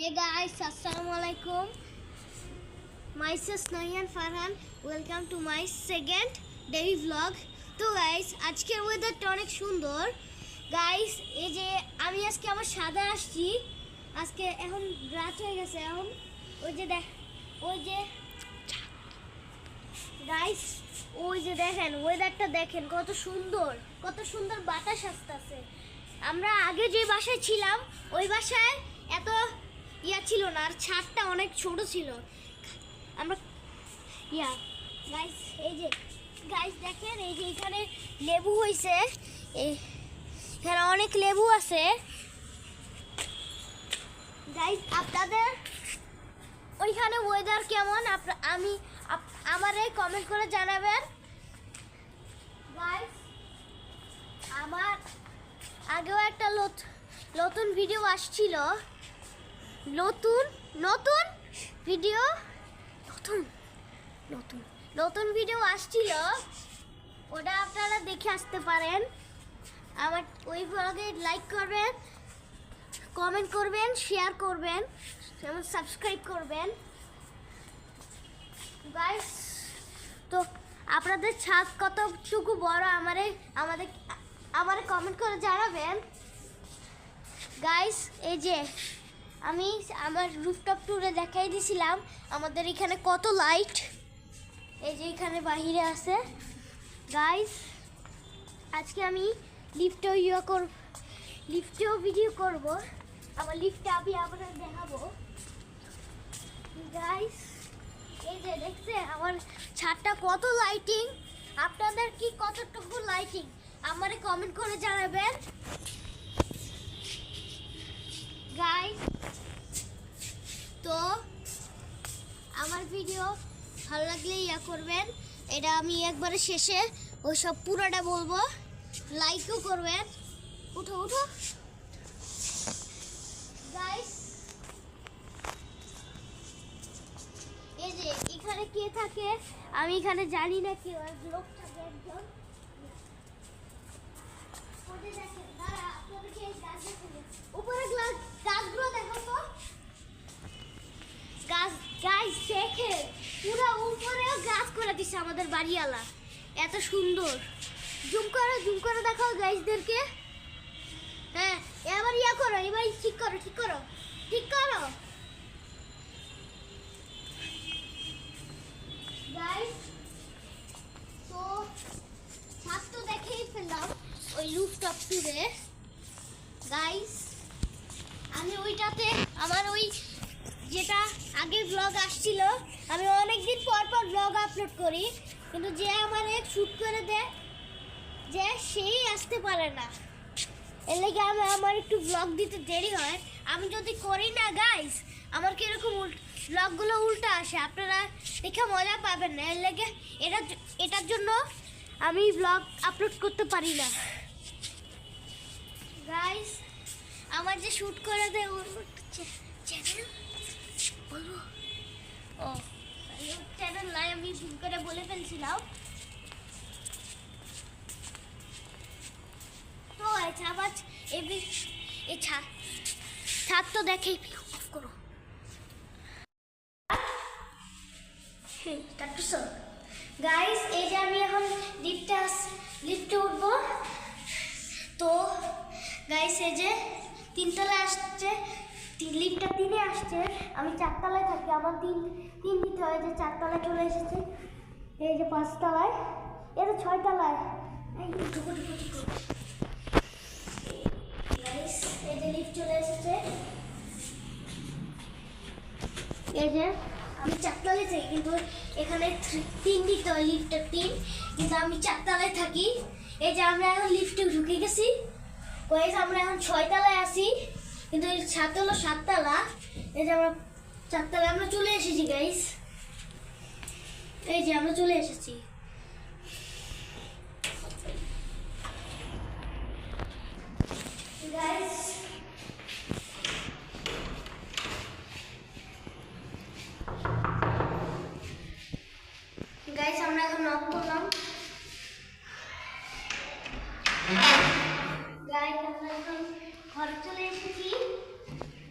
Hey guys, Assalamualaikum. Myself Nayan Farhan. Welcome to my second daily vlog. তো guys আজকের ওয়েদারটা অনেক সুন্দর গাইস। এই যে আমি আজকে আমার সাদা আসছি, আজকে এখন রাত হয়ে গেছে। এখন ওই যে গাইস ওই যে দেখেন ওয়েদারটা দেখেন কত সুন্দর বাতাস আসতেছে। আমরা আগে যে বাসায় ছিলাম ওই বাসায় এত ছিল না, আর ছাদটা অনেক ছোট ছিল। আমরা গাইস এই যে গাইস দেখেন এই যে এখানে লেবু হয়েছে, এখানে অনেক লেবু আছে গাইস। আপনাদের ওইখানে ওয়েদার কেমন আমারে কমেন্ট করে জানাবেন গাইস। আমার আগেও একটা নতুন ভিডিও আসছিল, নতুন ভিডিও আসছিল, ওটা আপনারা দেখে আসতে পারেন। আমার ওই ব্লগে লাইক করবেন, কমেন্ট করবেন, শেয়ার করবেন এবং সাবস্ক্রাইব করবেন গাইস। তো আপনাদের ছাদ কতটুকু বড় আমারে কমেন্ট করে জানাবেন গাইস। এই যে আমি আমার রুফটপ ট্যুরে দেখাই দিয়েছিলাম আমাদের এখানে কত লাইট, এই যে এখানে বাহিরে আছে গাইস। আজকে আমি লিফটেও ভিডিও করব, আমার লিফটে আমি আপনাদের দেখাবো গাইস। এই যে দেখছে আমার ছাদটা কত লাইটিং, আপনাদের কি কতটুকু লাইটিং আমারে কমেন্ট করে জানাবেন গাইস। তো আমার ভিডিও ভালো লাগলে করবেন, এটা আমি একবারে শেষে ওই সব পুরোটা বলবো, লাইকও করবেন। উঠো গাইস। এই যে এখানে কে থাকে আমি এখানে জানি না, কি লোক থাকে একজন। উপরে গাছগুলো দেখো তো গাছ দেখে পুরো উপরেও গাছ করে দিচ্ছে আমাদের বাড়িওয়ালা, এত সুন্দর। জুম করে দেখাও গাইসদেরকে। হ্যাঁ এবার করো, এবার ঠিক করো গাইস। তো ছাদ তো দেখেই ফেললাম ওই রুফটপ ট্যুরে গাইস। আমি ওইটাতে আমার ওই যেটা আগে ব্লগ আসছিল, আমি অনেকদিন পর ব্লগ আপলোড করি, কিন্তু যে আমার শ্যুট করে দেয় যে সেই আসতে পারে না, এর লাগে আমার একটু ব্লগ দিতে দেরি হয়। আমি যদি করি না গাইস, আমার কিরকম ব্লগগুলো উল্টা আসে, আপনারা দেখে মজা পাবেন না। এর লাগে এটার জন্য আমি ব্লগ আপলোড করতে পারি না গাইস। আমার যে শ্যুট করে দেয় ওর চ্যানেল বলবো, ও চ্যানেল নাই, আমি ভুল করে বলে ফেলছিলাম। তো আবার এই ছাদ তো দেখেই অফ করো গাইস। এই যে আমি এখন লিফটে উঠবো। তো গাইস এই যে তিনতলায় আসছে, লিফটটা 3-এ আসছে, আমি 4তলায় থাকি, আমার তিন দিতে হয়, যে 4তলায় চলে এসেছে। এই যে 5তলায়, এই যে 6তলায়, এই যে লিফট চলে এসেছে। এই যে আমি 4তলায় থাকি, কিন্তু এখানে 3 দিতে হয়, লিফটটা 3, কিন্তু আমি 4তলায় থাকি। এই যে আমরা এখন লিফটে ঢুকে গেছি গাইস, আমরা এখন 6তলায় আছি, কিন্তু এই ছাদ হলো 7তলা। এই যে আমরা 4তলায় আমরা চলে এসেছি গাইস, এই যে আমরা চলে এসেছি গাইস। আমরা এখন নক করলাম গাইস, আমরা এখন ঘরে চলে এসেছি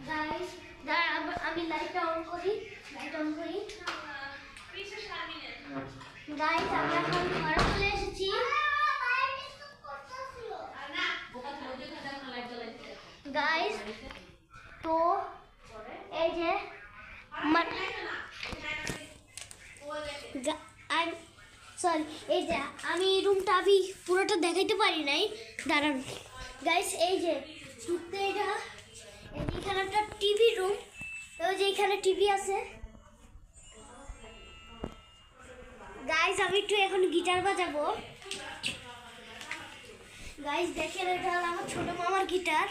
গাইস। লাইটটা অন করি। গাইস আমরা এখন ঘরে চলে এসেছি। গাইস তো এই যে সরি এই যে আমি রুমটা আমি পুরোটা দেখাইতে পারি নাই, দাঁড়ান গাইস। এই যে এটা এখানে একটা টিভি রুম, ওই যে এখানে টিভি আছে। গাইস আমি একটু এখন গিটার বাজাবো। গাইস দেখেন এটা হলো আমার ছোট মামার গিটার।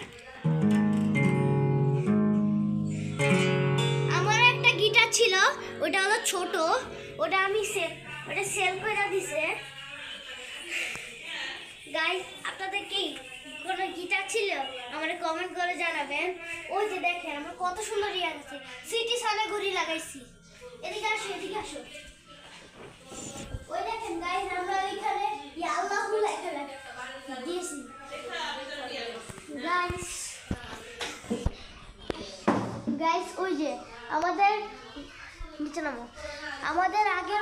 আমার একটা গিটার ছিল, ওটা হলো ছোট, ওটা আমি সেল করে দিছে। গাইস আপনাদের কি কোনো গিটার ছিল আমাকে কমেন্ট করে জানাবেন। ওই যে দেখেন আমার কত সুন্দর ইয়ে আছে, সিটি সালে ঘড়ি লাগাইছি। এদিকে আসো, এদিকে আসো। ওই দেখেন গাইস আমরা এখানে আল্লাহু লেখা দিয়েছি। গাইস ওই যে আমাদের নিচে নামো, আমাদের আগে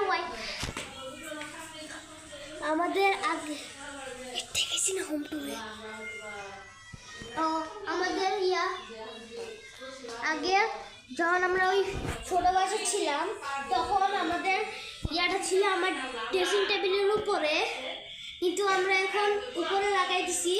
দেখেছি না হোম টুরে। আমাদের আগে যখন আমরা ওই ছোট বাসে ছিলাম তখন আমাদের ইয়াটা ছিল আমার ড্রেসিং টেবিলের উপরে, কিন্তু আমরা এখন উপরে লাগাই দিছি।